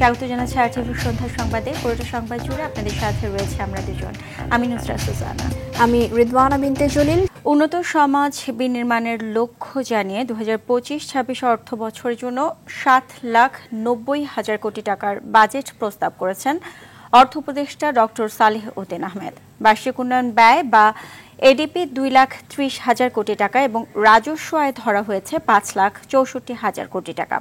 স্বাগত জানাচ্ছি RTV সন্ধ্যার সংবাদে। পুরোটা সংবাদ জুড়ে আপনাদের সাথে রয়েছে আমরা দুজন, আমি নুসরাত সুজানা, আমি রিদওয়ানা বিনতে জলিল। উন্নত সমাজ বিনির্মাণের লক্ষ্য জানিয়ে 2025-26 অর্থ বছরের জন্য 7,90,000 কোটি টাকার বাজেট প্রস্তাব করেছেন অর্থ উপদেষ্টা ডক্টর সালেহ উদ্দিন আহমেদ। বার্ষিক উন্নয়ন ব্যয় বা এডিপি 2,30,000 কোটি টাকা এবং রাজস্ব আয় ধরা হয়েছে 5,64,000 কোটি টাকা।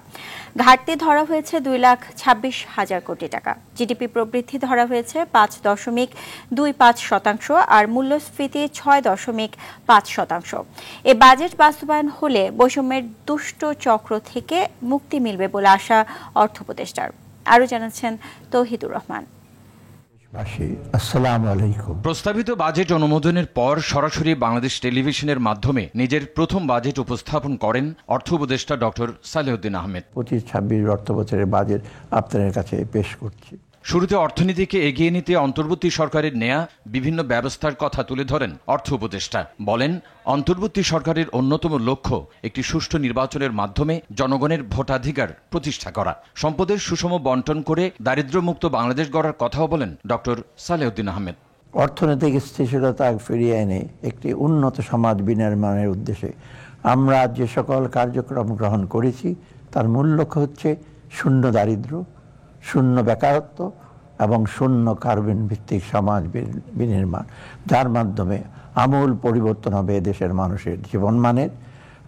ঘাটতি ধরা হয়েছে 2,26,000 কোটি টাকা। জিডিপি প্রবৃদ্ধি ধরা হয়েছে 5.25%, আর মূল্যস্ফীতি 6.5%। এ বাজেট বাস্তবায়ন হলে বৈষম্যের দুষ্ট চক্র থেকে মুক্তি মিলবে বলে আশা অর্থ উপদেষ্টার। আরও জানাচ্ছেন তৌহিদুর রহমান। আসসালামু আলাইকুম। প্রস্তাবিত বাজেট অনুমোদনের পর সরাসরি বাংলাদেশ টেলিভিশনের মাধ্যমে নিজের প্রথম বাজেট উপস্থাপন করেন অর্থ উপদেষ্টা ডক্টর সালেহ উদ্দিন আহমেদ। 25-26 অর্থ বছরের বাজেট আপনাদের কাছে পেশ করছি। শুরুতে অর্থনীতিকে এগিয়ে নিতে অন্তর্বর্তী সরকারের নেয়া বিভিন্ন ব্যবস্থার কথা তুলে ধরেন অর্থ উপদেষ্টা। বলেন, অন্তর্বর্তী সরকারের অন্যতম লক্ষ্য একটি সুষ্ঠু নির্বাচনের মাধ্যমে জনগণের ভোটাধিকার প্রতিষ্ঠা করা, সম্পদের সুষম বন্টন করে দারিদ্র্যমুক্ত বাংলাদেশ গড়ার কথাও বলেন ডক্টর সালেহ উদ্দিন আহমেদ। অর্থনৈতিক স্থিতিশীলতা ফিরিয়ে এনে একটি উন্নত সমাজ বিনির্মাণের উদ্দেশ্যে আমরা যে সকল কার্যক্রম গ্রহণ করেছি তার মূল লক্ষ্য হচ্ছে শূন্য দারিদ্র্য, শূন্য বেকারত্ব এবং শূন্য কার্বন ভিত্তিক সমাজ বিনির্মাণ, যার মাধ্যমে আমূল পরিবর্তন হবে দেশের মানুষের জীবনমানের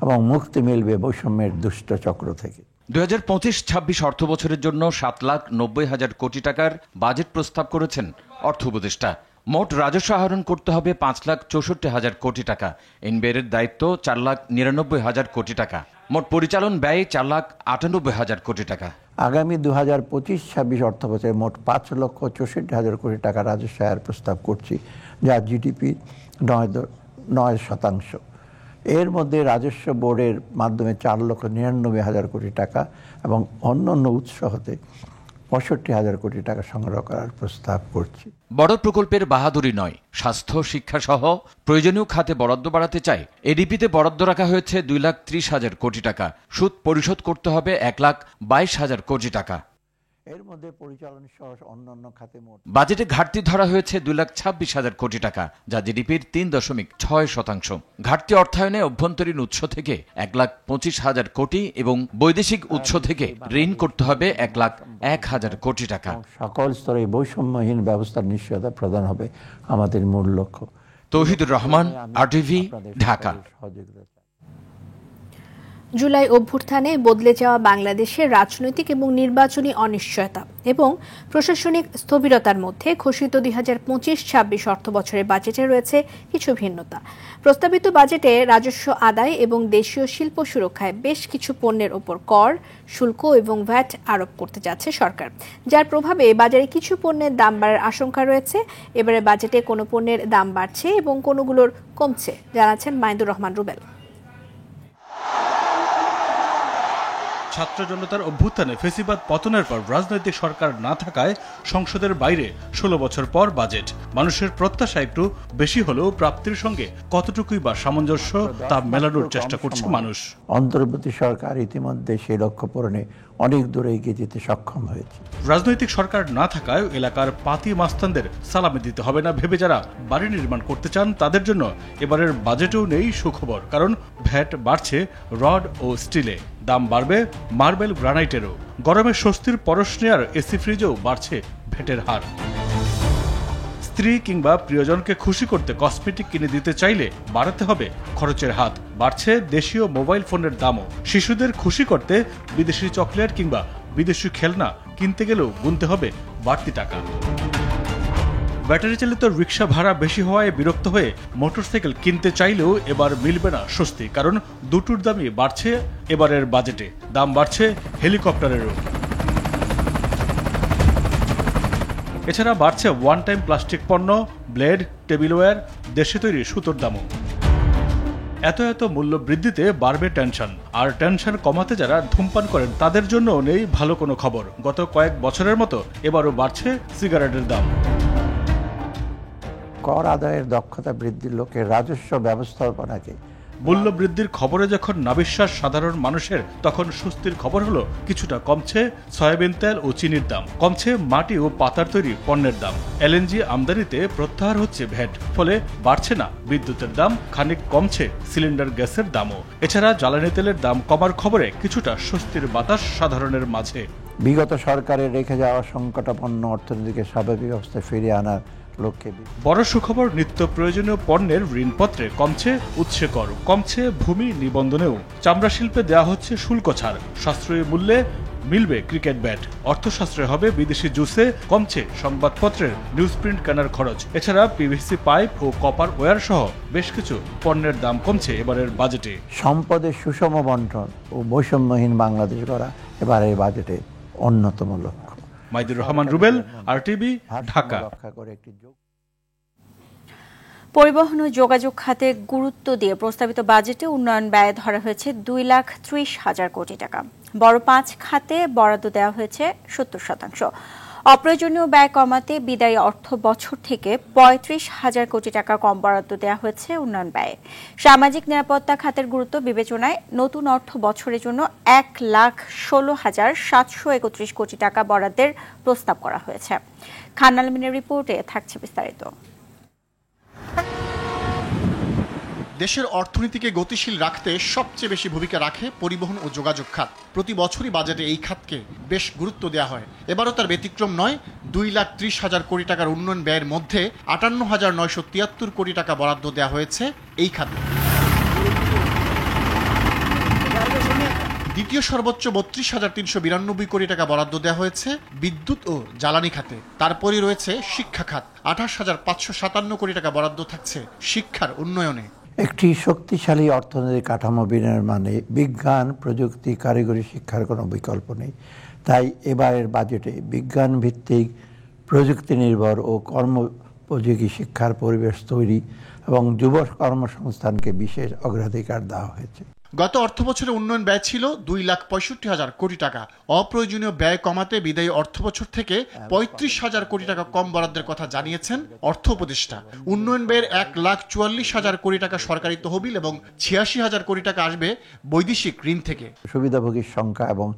এবং মুক্তি মিলবে বৈষম্যের দুষ্ট চক্র থেকে। 2025-26 অর্থ বছরের জন্য 7,90,000 কোটি টাকার বাজেট প্রস্তাব করেছেন অর্থ উপদেষ্টা। মোট রাজস্ব আহরণ করতে হবে 5,64,000 কোটি টাকা। এনবিআরের দায়িত্ব 4,99,000 কোটি টাকা। মোট পরিচালন ব্যয় 4,98,000 কোটি টাকা। আগামী 2025-26 অর্থ বছরে মোট 5,64,000 কোটি টাকা রাজস্ব আয়ের প্রস্তাব করছি, যা জিডিপি 9%। এর মধ্যে রাজস্ব বোর্ডের মাধ্যমে 4,99,000 কোটি টাকা এবং অন্যান্য উৎস হতে 65,000 কোটি টাকা সংগ্রহ করার প্রস্তাব করছি। বড় প্রকল্পের বাহাদুরি নয়, স্বাস্থ্য শিক্ষা সহ প্রয়োজনীয় খাতে বরাদ্দ বাড়াতে চাই। এডিপিতে বরাদ্দ রাখা হয়েছে 2,30,000 কোটি টাকা। সুদ পরিশোধ করতে হবে 1,22,000 কোটি টাকা। এর মধ্যে পরিচালন সহ অন্যান্য খাতে মোট বাজেটে ঘাটতি ধরা হয়েছে 2,26,000 কোটি টাকা, যা জিডিপির 3.6%। ঘাটতি অর্থায়নে অভ্যন্তরীণ উৎস থেকে 1,25,000 কোটি এবং বৈদেশিক উৎস থেকে ঋণ করতে হবে 1,01,000 কোটি টাকা। সকল স্তরে বৈষম্যহীন ব্যবস্থার নিশ্চয়তা প্রদান হবে আমাদের মূল লক্ষ্য। তৌহিদুর রহমান, RTV, ঢাকা। জুলাই অভ্যুত্থানে বদলে যাওয়া বাংলাদেশের রাজনৈতিক এবং নির্বাচনী অনিশ্চয়তা এবং প্রশাসনিক স্থবিরতার মধ্যে ঘোষিত 2025-26 অর্থ বছরের বাজেটে রয়েছে কিছু ভিন্নতা। প্রস্তাবিত বাজেটে রাজস্ব আদায় এবং দেশীয় শিল্প সুরক্ষায় বেশ কিছু পণ্যের ওপর কর, শুল্ক এবং ভ্যাট আরোপ করতে যাচ্ছে সরকার, যার প্রভাবে বাজারে কিছু পণ্যের দাম বাড়ার আশঙ্কা রয়েছে। এবারে বাজেটে কোনো পণ্যের দাম বাড়ছে এবং কোনোগুলোর কমছে, জানাচ্ছেন মাইদুর রহমান রুবেল। ছাত্র জনতার অভ্যুত্থানে ফেসিবাদ পতনের পর রাজনৈতিক সরকার না থাকায় সংসদের বাইরে 16 বছর পর বাজেট। মানুষের প্রত্যাশা একটু বেশি হলেও প্রাপ্তির সঙ্গে কতটুকুই বা সামঞ্জস্য তা মেলানোর চেষ্টা করছে মানুষ। অন্তর্বর্তী সরকার ইতিমধ্যে সেই লক্ষ্য পূরণে অনেক দূরে এগিয়ে যেতে সক্ষম হয়েছে। রাজনৈতিক সরকার না থাকায় এলাকার পাতি মাস্তানদের সালামি দিতে হবে না ভেবে যারা বাড়ি নির্মাণ করতে চান তাদের জন্য এবারের বাজেটেও নেই সুখবর, কারণ ভ্যাট বাড়ছে রড ও স্টিলে, দাম বাড়বে মার্বেল গ্রানাইটেরও। গরমে স্বস্তির পরশ নেয়ার এসি ফ্রিজেও বাড়ছে ভ্যাটের হার। স্ত্রী কিংবা প্রিয়জনকে খুশি করতে কসমেটিক কিনে দিতে চাইলে বাড়াতে হবে খরচের হাত। বাড়ছে দেশীয় মোবাইল ফোনের দামও। শিশুদের খুশি করতে বিদেশি চকলেট কিংবা বিদেশি খেলনা কিনতে গেলেও গুনতে হবে বাড়তি টাকা। ব্যাটারি চালিত রিক্সা ভাড়া বেশি হওয়ায় বিরক্ত হয়ে মোটরসাইকেল কিনতে চাইলেও এবার মিলবে না স্বস্তি, কারণ দুটোর দামই বাড়ছে এবারের বাজেটে। দাম বাড়ছে হেলিকপ্টারেরও। এছাড়া বাড়ছে ওয়ান টাইম প্লাস্টিক পণ্য, ব্লেড, টেবিলওয়্যার, দেশে তৈরি সুতোর দামও। এত মূল্য বৃদ্ধিতে বাড়বে টেনশন, আর টেনশন কমাতে যারা ধূমপান করেন তাদের জন্য নেই ভালো কোনো খবর। গত কয়েক বছরের মতো এবারও বাড়ছে সিগারেটের দাম। কর আদায়ের দক্ষতা বৃদ্ধির লক্ষ্যে রাজস্ব ব্যবস্থাপনাকে মূল্য বৃদ্ধির খবরে যখন নাবিশ্বাস সাধারণ মানুষের, তখন স্বস্তির খবর হলো কিছুটা কমছে সয়াবিন তেল ও চিনির দাম, কমছে মাটি ও পাতার তৈরি পণ্যের দাম। এলএনজি আমদানিতে প্রত্যাহার হচ্ছে ভ্যাট, ফলে বাড়ছে না বিদ্যুতের দাম, খানিক কমছে সিলিন্ডার গ্যাসের দামও। এছাড়া জ্বালানি তেলের দাম কমার খবরে কিছুটা স্বস্তির বাতাস সাধারণের মাঝে। বিগত সরকারের রেখে যাওয়া সংকটাপন্ন অর্থনীতিকে স্বাভাবিক অবস্থায় ফিরিয়ে আনার লক্ষ্যে বড় সুখবর, নিত্য প্রয়োজনীয় পণ্যের ঋণপত্রে কমছে উৎসে কর, কমছে ভূমি নিবন্ধনেও। চামড়া শিল্পে দেওয়া হচ্ছে শুল্ক ছাড়, সাশ্রয়ী মূল্যে মিলবে ক্রিকেট ব্যাট, অর্থশাস্ত্রে হবে বিদেশি জুসে, কমছে সংবাদপত্রের নিউজ প্রিন্ট কেনার খরচ। এছাড়া পিভিসি পাইপ ও কপার ওয়্যার সহ বেশ কিছু পণ্যের দাম কমছে এবারের বাজেটে। সম্পদের সুষম বন্টন ও বৈষম্যহীন বাংলাদেশ গড়া এবারের বাজেটে অন্যতম লক্ষ্য। মাইদুর রহমান রুবেল, আরটিভি, ঢাকা। পরিবহন ও যোগাযোগ খাতে গুরুত্ব দিয়ে প্রস্তাবিত বাজেটে উন্নয়ন ব্যয় ধরা হয়েছে 2,30,000 কোটি টাকা। বড় 5 খাতে বরাদ্দ দেওয়া হয়েছে 70%। অপ্রয়োজনীয় ব্যয় কমাতে বিদায়ী অর্থ বছর থেকে 35,000 কোটি টাকা কম বরাদ্দ দেওয়া হয়েছে উন্নয়ন ব্যয়ে। সামাজিক নিরাপত্তা খাতের গুরুত্ব বিবেচনায় নতুন অর্থ বছরের জন্য 1,16,731 কোটি টাকা বরাদ্দের প্রস্তাব করা হয়েছে। খান আলমিনের রিপোর্টে থাকছে বিস্তারিত। দেশের অর্থনীতিকে গতিশীল রাখতে সবচেয়ে বেশি ভূমিকা রাখে পরিবহন ও যোগাযোগ খাত। প্রতি বছরই বাজেটে এই খাতকে বেশ গুরুত্ব দেওয়া হয়। এবারও তার ব্যতিক্রম নয়। 2,30,000 কোটি টাকার উন্নয়ন ব্যয়ের মধ্যে 58,973 কোটি টাকা বরাদ্দ দেওয়া হয়েছে এই খাতে। দ্বিতীয় সর্বোচ্চ 32,392 কোটি টাকা বরাদ্দ দেওয়া হয়েছে বিদ্যুৎ ও জ্বালানি খাতে। তারপরই রয়েছে শিক্ষা খাত, 28,557 কোটি টাকা বরাদ্দ থাকছে শিক্ষার উন্নয়নে। একটি শক্তিশালী অর্থনৈতিক কাঠামো বিনির্মাণে বিজ্ঞান, প্রযুক্তি, কারিগরি শিক্ষার কোনো বিকল্প নেই। তাই এবারের বাজেটে বিজ্ঞান ভিত্তিক, প্রযুক্তি নির্ভর ও কর্মোপযোগী শিক্ষার পরিবেশ তৈরি এবং যুব কর্মসংস্থানকে বিশেষ অগ্রাধিকার দেওয়া হয়েছে। গত অর্থবছরে উন্নয়ন ব্যয় ছিল 2,65,000 কোটি টাকা। অপ্রয়োজনীয় ব্যয় কমাতে বিদায়ী অর্থবছর থেকে 35,000 কোটি টাকা কম বরাদ্দের কথা জানিয়েছেন অর্থ উপদেষ্টা। উন্নয়ন ব্যয়ের 1,44,000 কোটি টাকা সরকারি তহবিল এবং 86,000 কোটি টাকা আসবে বৈদেশিক ঋণ থেকে। সুবিধাভোগীর সংখ্যা এবং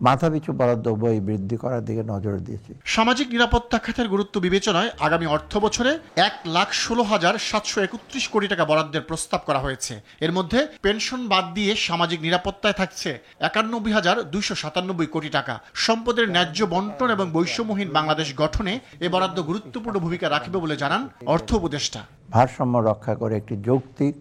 মাথাপিছু বরাদ্দ উভয় বৃদ্ধি করার দিকে নজর দিয়েছে। সামাজিক নিরাপত্তা খাতের গুরুত্ব বিবেচনায় আগামী অর্থ বছরে 1,16,731 কোটি টাকা বরাদ্দের প্রস্তাব করা হয়েছে। এর মধ্যে পেনশন বাদ দিয়ে সামাজিক নিরাপত্তায় থাকছে 91,297 কোটি টাকা। সম্পদের ন্যায্য বন্টন এবং বৈষম্যহীন বাংলাদেশ গঠনে এ বরাদ্দ গুরুত্বপূর্ণ ভূমিকা রাখবে বলে জানান অর্থ উপদেষ্টা। ভারসাম্য রক্ষা করে একটি যৌক্তিক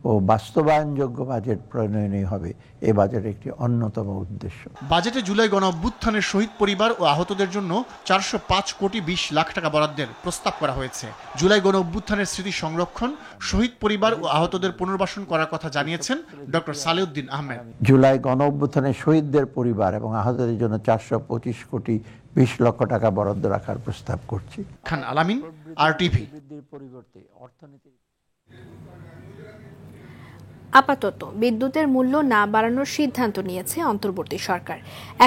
ও বাস্তবায়নযোগ্য বাজেট প্রণয়নই হবে এ বাজেটের একটি অন্যতম উদ্দেশ্য। বাজেটে জুলাই গণ অভ্যুত্থানের শহীদ পরিবার ও আহতদের জন্য 405 কোটি 20 লাখ টাকা বরাদ্দের প্রস্তাব করা হয়েছে। জুলাই গণ অভ্যুত্থানের স্মৃতি সংরক্ষণ, শহীদ পরিবার ও আহতদের পুনর্বাসন করার কথা জানিয়েছেন ডক্টর সালেউদ্দিন আহমেদ। জুলাই গণ অভ্যুত্থানের শহীদদের পরিবার এবং আহতদের জন্য 425 কোটি 20 লক্ষ টাকা বরাদ্দ রাখার প্রস্তাব করছি। খান আলামিন, আরটিভি। আপাতত বিদ্যুতের মূল্য না বাড়ানোর সিদ্ধান্ত নিয়েছে অন্তর্বর্তী সরকার।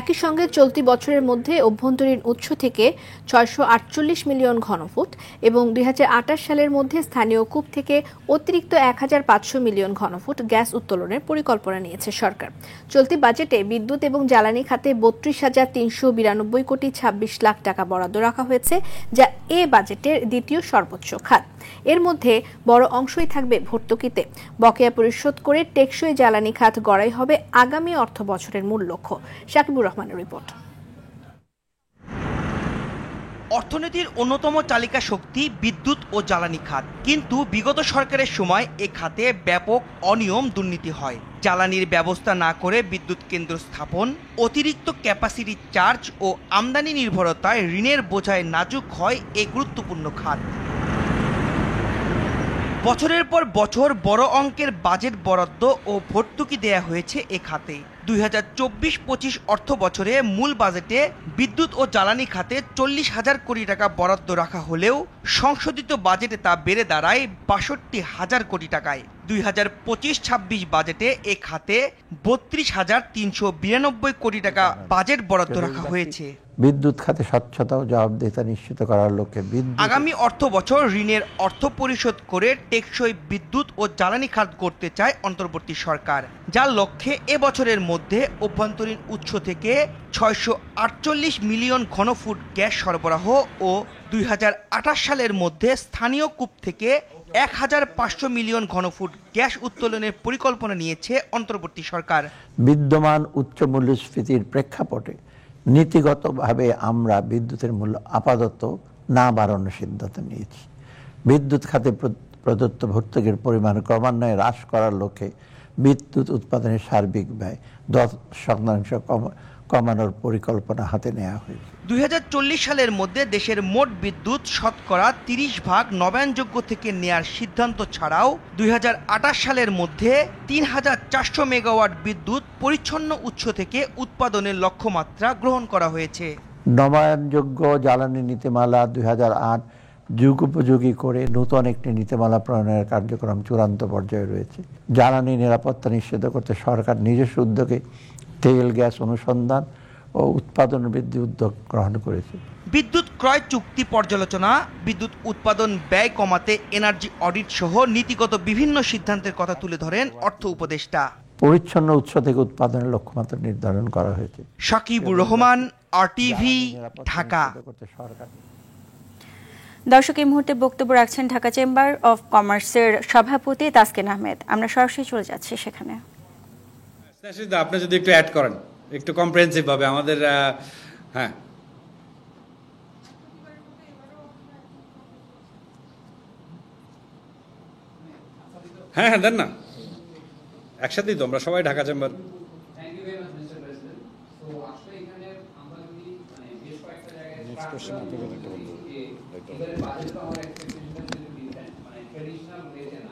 একই সঙ্গে চলতি বছরের মধ্যে অভ্যন্তরীণ উৎস থেকে 648 মিলিয়ন ঘনফুট এবং 2028 সালের মধ্যে স্থানীয় কূপ থেকে অতিরিক্ত 1,500 মিলিয়ন ঘনফুট গ্যাস উত্তোলনের পরিকল্পনা নিয়েছে সরকার। চলতি বাজেটে বিদ্যুৎ এবং জ্বালানি খাতে 32,392 কোটি 26 লাখ টাকা বরাদ্দ রাখা হয়েছে, যা এ বাজেটের দ্বিতীয় সর্বোচ্চ খাত। এর মধ্যে বড় অংশই থাকবে ভর্তুকিতে। বকেয়া পরিশোধ করে টেকসই জ্বালানি খাত গড়াই হবে আগামী অর্থ বছরের মূল লক্ষ্য। শাকিবুর রহমানের রিপোর্ট। অর্থনীতির অন্যতম চালিকা শক্তি বিদ্যুৎ ও জ্বালানি খাত, কিন্তু বিগত সরকারের সময় এ খাতে ব্যাপক অনিয়ম দুর্নীতি হয়। জ্বালানির ব্যবস্থা না করে বিদ্যুৎ কেন্দ্র স্থাপন, অতিরিক্ত ক্যাপাসিটি চার্জ ও আমদানি নির্ভরতায় ঋণের বোঝায় নাজুক হয় এই গুরুত্বপূর্ণ খাত। বছরের পর বছর বড় অঙ্কের বাজেট বরাদ্দ ও ভর্তুকি দেয়া হয়েছে এ খাতে। 2024-25 অর্থ বছরে মূল বাজেটে বিদ্যুৎ ও জ্বালানি খাতে 40,000 কোটি টাকা বরাদ্দ রাখা হলেও সংশোধিত বাজেটে তা বেড়ে দাঁড়ায় 62,000 কোটি টাকায়। 2025-26 বাজেটে এ খাতে 32,392 কোটি টাকা বাজেট বরাদ্দ রাখা হয়েছে। বিদ্যুৎ খাতে স্বচ্ছতা ও জবাবদিহিতা নিশ্চিত করার লক্ষ্যে আগামী অর্থ বছর ঋণের অর্থ পরিশোধ করে টেকসই বিদ্যুৎ ও জ্বালানি খাত করতে চায় অন্তর্বর্তী সরকার, যার লক্ষ্যে এবছরের মধ্যে অভ্যন্তরীণ উৎস থেকে 648 মিলিয়ন ঘনফুট গ্যাস সরবরাহ ও 2028 সালের মধ্যে স্থানীয় কূপ থেকে 1500 মিলিয়ন ঘনফুট গ্যাস উত্তোলনের পরিকল্পনা নিয়েছে অন্তর্বর্তী সরকার। বিদ্যমান উচ্চ মূল্যস্ফীতির প্রেক্ষাপটে নীতিগতভাবে আমরা বিদ্যুতের মূল্য আপাতত না বাড়ানোর সিদ্ধান্ত নিয়েছি। বিদ্যুৎ খাতে প্রদত্ত ভর্তুকির পরিমাণ ক্রমান্বয়ে হ্রাস করার লক্ষ্যে বিদ্যুৎ উৎপাদনের সার্বিক ব্যয় 10% কমানোর পরিকল্পনা হাতে নেওয়া হয়েছে। 2040 সালের মধ্যে দেশের মোট বিদ্যুৎ শতকরা 30% নবায়নযোগ্য থেকে নেয়ার সিদ্ধান্ত ছাড়াও 2028 সালের মধ্যে 3400 মেগাওয়াট বিদ্যুৎ পরিচ্ছন্ন উৎস থেকে উৎপাদনের লক্ষ্যমাত্রা গ্রহণ করা হয়েছে। নবায়নযোগ্য জ্বালানি নীতিমালা 2008 যুগোপযোগী করে নতুন একটি নীতিমালা প্রণয়নের কার্যক্রম চূড়ান্ত পর্যায়ে রয়েছে। জ্বালানি নিরাপত্তা নিশ্চিত করতে সরকার নিজস্ব উদ্যোগে তেল গ্যাস অনুসন্ধান ও উৎপাদন বৃদ্ধি উদ্যোগ গ্রহণ করেছে। বিদ্যুৎ ক্রয় চুক্তি পর্যালোচনা, বিদ্যুৎ উৎপাদন ব্যয় কমাতে এনার্জি অডিট সহ নীতিগত বিভিন্ন সিদ্ধান্তের কথা তুলে ধরেন অর্থ উপদেষ্টা। পরিচ্ছন্ন উৎস থেকে উৎপাদনের লক্ষ্যমাত্রা নির্ধারণ করা হয়েছে। শাকিবুর রহমান, RTV, ঢাকা। দর্শক, এই মুহূর্তে বক্তব্য রাখছেন ঢাকা চেম্বার অফ কমার্সের সভাপতি তাসকিন আহমেদ। আমরা সরাসরি চলে যাচ্ছি সেখানে। আপনি যদি একটু অ্যাড করেন একটু কম্প্রিহেন্সিভ ভাবে আমাদের হ্যাঁ হ্যাঁ হ্যাঁ দেন না, একসাথেই তো আমরা সবাই ঢাকা চেম্বার।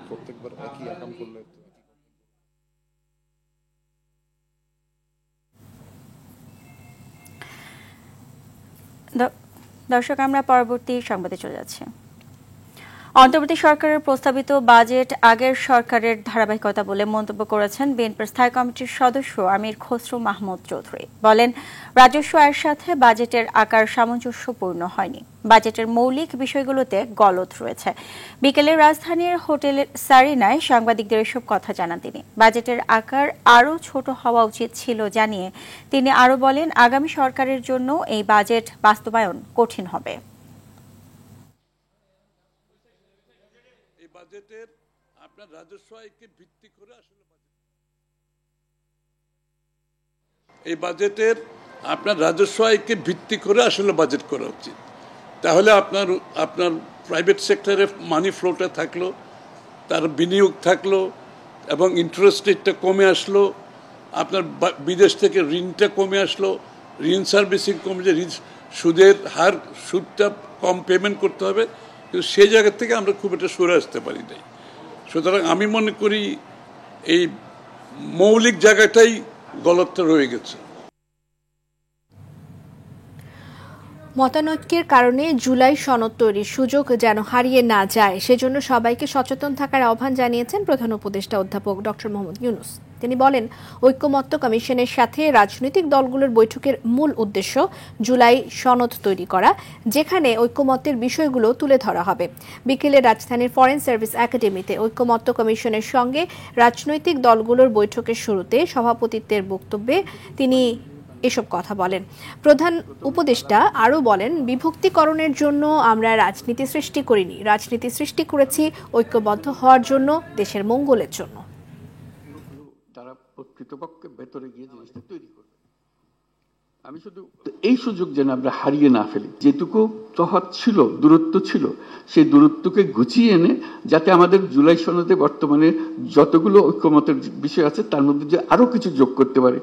প্রত্যেকবার একই আকাম করলে দর্শক, আমরা পরবর্তী সংবাদে চলে যাচ্ছি। অন্তর্বর্তী সরকারের প্রস্তাবিত বাজেট আগের সরকারের ধারাবাহিকতা বলে মন্তব্য করেছেন বিএনপির স্থায়ী কমিটির সদস্য আমির খসরু মাহমুদ চৌধুরী। বলেন, রাজস্ব আয়ের সাথে বাজেটের আকার সামঞ্জস্যপূর্ণ হয়নি, বাজেটের মৌলিক বিষয়গুলোতে গলদ রয়েছে। বিকেলে রাজধানীর হোটেল সারিনায় সাংবাদিকদের এসব কথা জানান তিনি। বাজেটের আকার আরও ছোট হওয়া উচিত ছিল জানিয়ে তিনি আরও বলেন, আগামী সরকারের জন্য এই বাজেট বাস্তবায়ন কঠিন হবে। বাজেটের আপনার রাজস্ব আয়কে ভিত্তি করে আসলে এই বাজেটের আপনার রাজস্ব আয়কে ভিত্তি করে আসলে বাজেট করা উচিত। তাহলে আপনার প্রাইভেট সেক্টরে মানি ফ্লোটা থাকলো, তার বিনিয়োগ থাকলো এবং ইন্টারেস্ট রেটটা কমে আসলো, আপনার বিদেশ থেকে ঋণটা কমে আসলো, ঋণ সার্ভিসিং কমে, যে সুদের হার, সুদটা কম পেমেন্ট করতে হবে, কিন্তু সেই জায়গা থেকে আমরা খুব একটা সরে আসতে পারি নাই। সুতরাং আমি মনে করি এই মৌলিক জায়গাটাই গলতটা রয়ে গেছে। মতানৈক্যের কারণে জুলাই সনদ তৈরির সুযোগ যেন হারিয়ে না যায়, সেজন্য সবাইকে সচেতন থাকার আহ্বান জানিয়েছেন প্রধান উপদেষ্টা অধ্যাপক ডক্টর মোহাম্মদ ইউনূস। তিনি বলেন, ঐক্যমত্য কমিশনের সাথে রাজনৈতিক দলগুলোর বৈঠকের মূল উদ্দেশ্য জুলাই সনদ তৈরি করা, যেখানে ঐক্যমত্যের বিষয়গুলো তুলে ধরা হবে। বিকেলে রাজধানীর ফরেন সার্ভিস একাডেমিতে ঐক্যমত্য কমিশনের সঙ্গে রাজনৈতিক দলগুলোর বৈঠকের শুরুতে সভাপতিত্বের বক্তব্যে তিনি এসব কথা বলেন। প্রধান উপদেষ্টা আরও বলেন, বিভক্তিকরণের জন্য আমরা রাজনীতি সৃষ্টি করিনি, রাজনীতি সৃষ্টি করেছি ঐক্যবদ্ধ হওয়ার জন্য, দেশের মঙ্গলের জন্য। তারা প্রকৃতপক্ষে ভেতরে গিয়ে জিনিসটা তৈরি করবে। আমি শুধু এই সুযোগ যেন আমরা হারিয়ে না ফেলি, যেটুকু তফাৎ ছিল, দূরত্ব ছিল, সেই দূরত্বকে গুছিয়ে এনে যাতে আমাদের জুলাই সনদে বর্তমানে যতগুলো ঐক্যমতের বিষয় আছে তার মধ্যে যে আরো কিছু যোগ করতে পারে,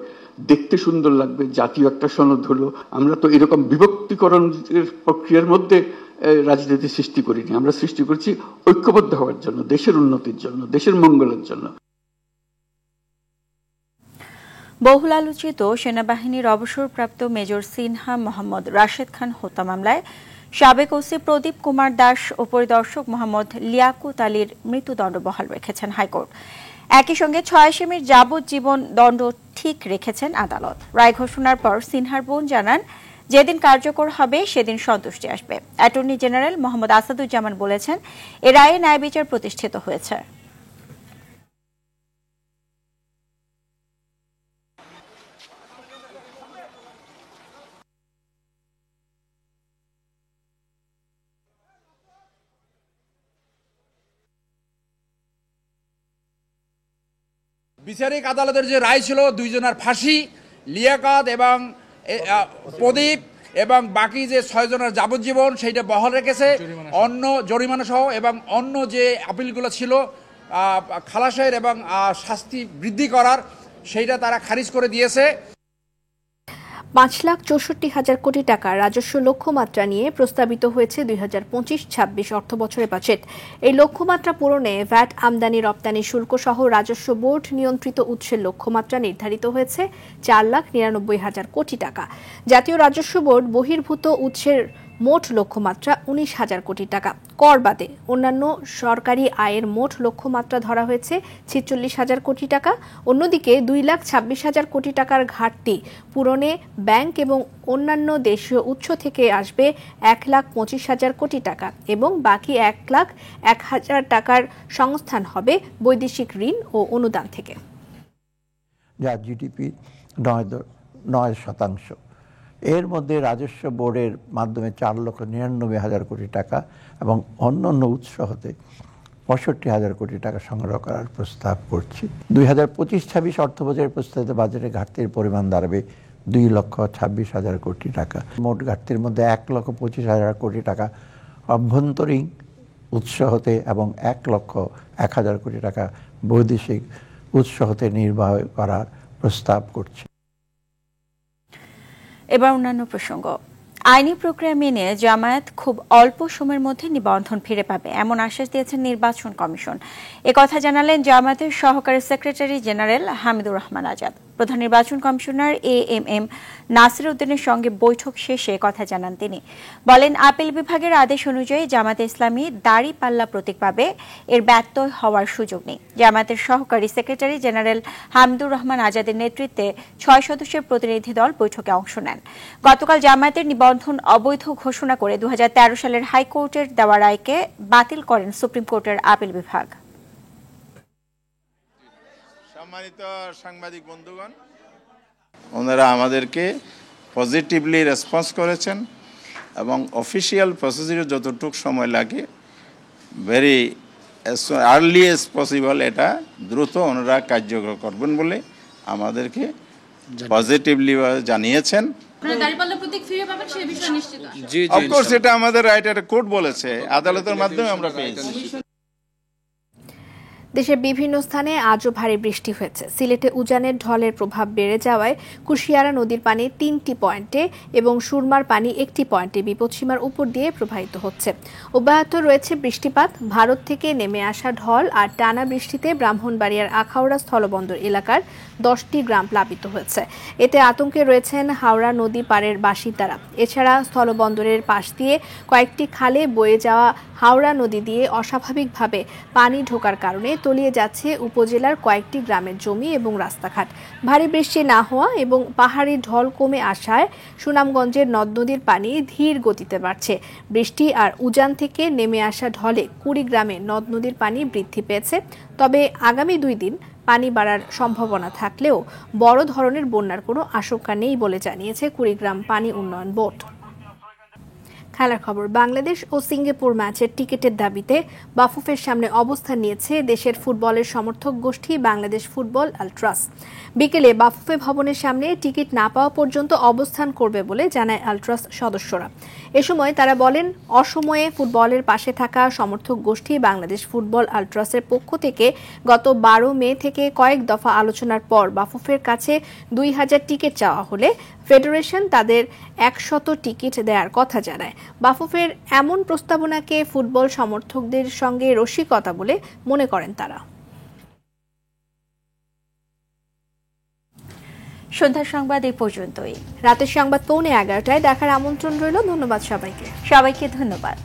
দেখতে সুন্দর লাগবে, জাতীয় একটা সনদ হলো। আমরা তো এরকম বিভক্তিকরণের প্রক্রিয়ার মধ্যে রাজনীতি সৃষ্টি করিনি, আমরা সৃষ্টি করছি ঐক্যবদ্ধ হওয়ার জন্য, দেশের উন্নতির জন্য, দেশের মঙ্গলের জন্য। বহুল আলোচিত সেনাবাহিনীর অবসরপ্রাপ্ত মেজর সিনহা মোহাম্মদ রাশেদ খান হত্যা মামলায় সাবেক ওসি প্রদীপ কুমার দাস ও পরিদর্শক মোহাম্মদ লিয়াকুত আলীর মৃত্যুদণ্ড বহাল রেখেছেন হাইকোর্ট। একই সঙ্গে 6 আসামির যাবজ্জীবন দণ্ড ঠিক রেখেছেন আদালত। রায় ঘোষণার পর সিনহার বোন জানান, যেদিন কার্যকর হবে সেদিন সন্তুষ্টি আসবে। অ্যাটর্নি জেনারেল মোহাম্মদ আসাদুজ্জামান বলেছেন, এ রায়ে ন্যায় বিচার প্রতিষ্ঠিত হয়েছে। বিচারিক আদালতের যে রায় ছিল 2 জনের ফাঁসি, লিয়াকত এবং প্রদীপ এবং বাকি যে 6 জনের যাবজ্জীবন সেইটা বহাল রেখেছে। অন্য জরিমানা সহ এবং অন্য যে আপিলগুলো ছিল খালাসের এবং শাস্তি বৃদ্ধি করার, সেইটা তারা খারিজ করে দিয়েছে। 5,64,000 কোটি টাকা রাজস্ব লক্ষ্যমাত্রা নিয়ে প্রস্তাবিত হয়েছে 2025-26 অর্থবছরের বাজেট। এই লক্ষ্যমাত্রা পূরণে ভ্যাট, আমদানি রপ্তানি শুল্ক সহ রাজস্ব বোর্ড নিয়ন্ত্রিত উৎসের লক্ষ্যমাত্রা নির্ধারিত হয়েছে 4,99,000 কোটি টাকা। জাতীয় রাজস্ব বোর্ড বহির্ভূত উৎসের মোট লক্ষ্যমাত্রা 19,000 কোটি টাকা। কর বাদে অন্যান্য সরকারি আয়ের মোট লক্ষ্যমাত্রা ধরা হয়েছে 46,000 কোটি টাকা। অন্যদিকে 2,26,000 কোটি টাকার ঘাটতি পূরণে ব্যাংক এবং অন্যান্য দেশীয় উৎস থেকে আসবে 1,25,000 কোটি টাকা এবং বাকি 1,01,000 টাকার সংস্থান হবে বৈদেশিক ঋণ ও অনুদান থেকে, যা জিডিপি 9%। এর মধ্যে রাজস্ব বোর্ডের মাধ্যমে 4,99,000 কোটি টাকা এবং অন্যান্য উৎস হতে 65,000 কোটি টাকা সংগ্রহ করার প্রস্তাব করছি। 2025-26 অর্থবছরের প্রস্তাবিত বাজেটের ঘাটতির পরিমাণ দাঁড়াবে 2,26,000 কোটি টাকা। মোট ঘাটতির মধ্যে 1,25,000 কোটি টাকা অভ্যন্তরীণ উৎস হতে এবং 1,01,000 কোটি টাকা বৈদেশিক উৎস হতে নির্বাহ করার প্রস্তাব করছি। এবার অন্যান্য প্রসঙ্গ। আইনি প্রক্রিয়া মেনে জামায়াত খুব অল্প সময়ের মধ্যে নিবন্ধন ফিরে পাবে এমন আশ্বাস দিয়েছেন নির্বাচন কমিশন। একথা জানালেন জামায়াতের সহকারী সেক্রেটারি জেনারেল হামিদুর রহমান আজাদ। প্রধান নির্বাচন কমিশনার এএমএম নাসির উদ্দিনের সঙ্গে বৈঠক শেষে কথা জানান তিনি। বলেন, আপিল বিভাগের আদেশ অনুযায়ী জামায়াতে ইসলামী দাঁড়িপাল্লা প্রতীক পাবে, এর ব্যত্যয় হওয়ার সুযোগ নেই। জামায়াতের সহকারী সেক্রেটারি জেনারেল হামিদুর রহমান আজাদের নেতৃত্বে 6 সদস্যের প্রতিনিধি দল বৈঠকে অংশ নেন। গতকাল জামায়াতের নিবন্ধন অবৈধ ঘোষণা করে 2013 সালের হাইকোর্টের দেওয়া রায়কে বাতিল করেন সুপ্রিম কোর্টের আপিল বিভাগ। সম্মানিত সাংবাদিক বন্ধুগণ, ওনারা আমাদেরকে পজিটিভলি রেসপন্স করেছেন এবং অফিসিয়াল প্রসিডিউর যতটুকু সময় লাগে ভেরি আর্লি এজ পসিবল এটা দ্রুত ওনারা কার্যকর করবেন বলে আমাদেরকে পজিটিভলি জানিয়েছেন। অফকোর্স এটা আমাদের রাইট, এটা কোর্ট বলেছে, আদালতের মাধ্যমে আমরা পেয়েছি। দেশের বিভিন্ন স্থানে আজও ভারী বৃষ্টি হয়েছে। সিলেটে উজানের ঢলের প্রভাব বেড়ে যাওয়ায় কুশিয়ারা নদীর পানি 3টি পয়েন্টে এবং সুরমার পানি 1টি পয়েন্টে বিপদসীমার উপর দিয়ে প্রবাহিত হচ্ছে। অব্যাহত রয়েছে বৃষ্টিপাত। ভারত থেকে নেমে আসা ঢল আর টানা বৃষ্টিতে ব্রাহ্মণবাড়িয়ার আখাউড়া স্থলবন্দর এলাকার 10টি গ্রাম প্লাবিত হয়েছে। এতে আতঙ্কে রয়েছেন হাওড়া নদী পাড়ের বাসিন্দারা। এছাড়া স্থলবন্দরের পাশ দিয়ে কয়েকটি খালে বয়ে যাওয়া হাওড়া নদী দিয়ে অস্বাভাবিকভাবে পানি ঢোকার কারণে তলিয়ে যাচ্ছে উপজেলার কয়েকটি গ্রামের জমি এবং রাস্তাঘাট। ভারী বৃষ্টি না হওয়া এবং পাহাড়ি ঢল কমে আসায় সুনামগঞ্জের নদ নদীর পানি ধীর গতিতে বাড়ছে। বৃষ্টি আর উজান থেকে নেমে আসা ঢলে কুড়িগ্রামে নদ নদীর পানি বৃদ্ধি পেয়েছে। তবে আগামী 2 দিন পানি বাড়ার সম্ভাবনা থাকলেও বড় ধরনের বন্যার কোনো আশঙ্কা নেই বলে জানিয়েছে কুড়িগ্রাম পানি উন্নয়ন বোর্ড। খেলার খবর। বাংলাদেশ ও সিঙ্গাপুর ম্যাচের টিকিটের দাবিতে বাফুফের সামনে অবস্থান নিয়েছে দেশের ফুটবলের সমর্থক গোষ্ঠী বাংলাদেশ ফুটবল আলট্রাস। বিকেলে বাফুফে ভবনের সামনে টিকিট না পাওয়া পর্যন্ত অবস্থান করবে বলে জানায় আলট্রাস সদস্যরা। এ সময় তারা বলেন, অসময়ে ফুটবলের পাশে থাকা সমর্থক গোষ্ঠী বাংলাদেশ ফুটবল আলট্রাসের পক্ষ থেকে গত 12 মে থেকে কয়েক দফা আলোচনার পর বাফুফের কাছে 2,000 টিকিট চাওয়া হলে ফেডারেশন তাদের 100 টিকিট দেওয়ার কথা জানায়। বাফুফের এমন প্রস্তাবনাকে ফুটবল সমর্থকদের সঙ্গে রসিকতা বলে মনে করেন তারা। সন্ধ্যার সংবাদ এই পর্যন্তই। রাতের সংবাদ 11:15টায় দেখার আমন্ত্রণ রইল। ধন্যবাদ সবাইকে। সবাইকে ধন্যবাদ।